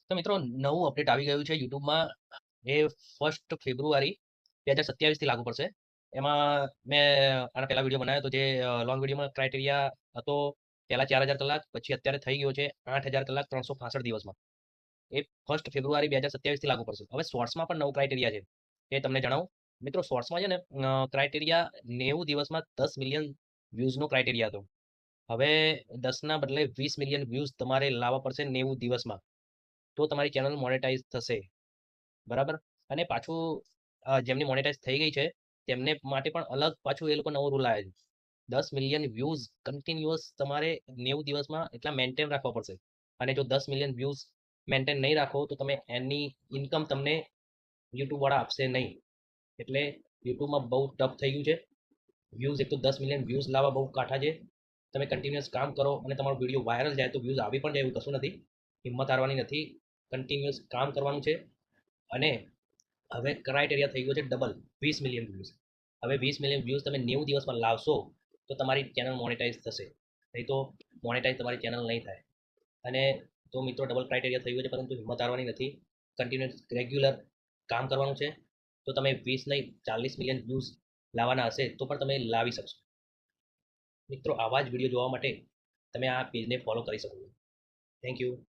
તો મિત્રો નવું અપડેટ આવી ગયું છે યુટ્યુબમાં. એ 1 ફેબ્રુઆરી 2027 થી લાગુ પડશે. એમાં મેં આના પહેલા વિડીયો બનાવ્યો હતો, જે લોંગ વિડીયોમાં ક્રાઇટેરિયા હતો પહેલા 4000 કલાક, પછી અત્યારે થઈ ગયો છે 8000 કલાક 365 દિવસમાં. એ 1 ફેબ્રુઆરી 2027 થી લાગુ પડશે. હવે શોર્ટ્સમાં પણ નવું ક્રાઇટેરિયા છે, એ તમને જણાવું. મિત્રો શોર્ટ્સમાં છે ને ક્રાઇટેરિયા 90 દિવસમાં 10 મિલિયન વ્યૂઝનો ક્રાઇટેરિયા હતો. હવે 10ના બદલે 20 મિલિયન વ્યૂઝ તમારે લાવવા પડશે 90 દિવસમાં, તો તમારી ચેનલ મોનેટાઈઝ થશે. બરાબર. અને પાછું જેમની મોનેટાઈઝ થઈ ગઈ છે તેમને માટે પણ અલગ પાછું એ લોકો નવો રૂલ આવે છે. 10 મિલિયન વ્યૂઝ કન્ટિન્યુઅસ તમારે 90 દિવસમાં એટલા મેન્ટેન રાખવા પડશે. અને જો 10 મિલિયન વ્યૂઝ મેન્ટેન નહીં રાખો તો તમે એની ઇન્કમ તમને યુટ્યુબ વાળા આપશે નહીં. એટલે યુટ્યુબમાં બહુ ટફ થઈ ગયું છે. વ્યૂઝ એક તો 10 મિલિયન વ્યૂઝ લાવવા બહુ કાઠા છે. તમે કન્ટિન્યુઅસ કામ કરો અને તમારો વિડીયો વાયરલ જાય તો વ્યૂઝ આવી પણ જાય, એવું કશું નથી. હિંમત હારવાની નથી, કન્ટિન્યુઅસ કામ કરવાનું છે. અને હવે ક્રાઇટેરિયા થઈ ગયો છે ડબલ, 20 મિલિયન વ્યૂઝ. હવે 20 મિલિયન વ્યૂઝ તમે 90 દિવસમાં લાવશો તો તમારી ચેનલ મોનેટાઈઝ થશે, નહીં તો મોનેટાઈઝ તમારી ચેનલ નહીં થાય. અને તો મિત્રો ડબલ ક્રાઇટેરિયા થઈ ગયો છે, પરંતુ હિંમત હારવાની નથી. કન્ટિન્યુઅસ રેગ્યુલર કામ કરવાનું છે. તો તમે 20 નહીં 40 મિલિયન વ્યૂઝ લાવવાના હશે તો પણ તમે લાવી શકશો. મિત્રો આવા જ વિડીયો જોવા માટે તમે આ પેજને ફોલો કરી શકો છો. Thank you.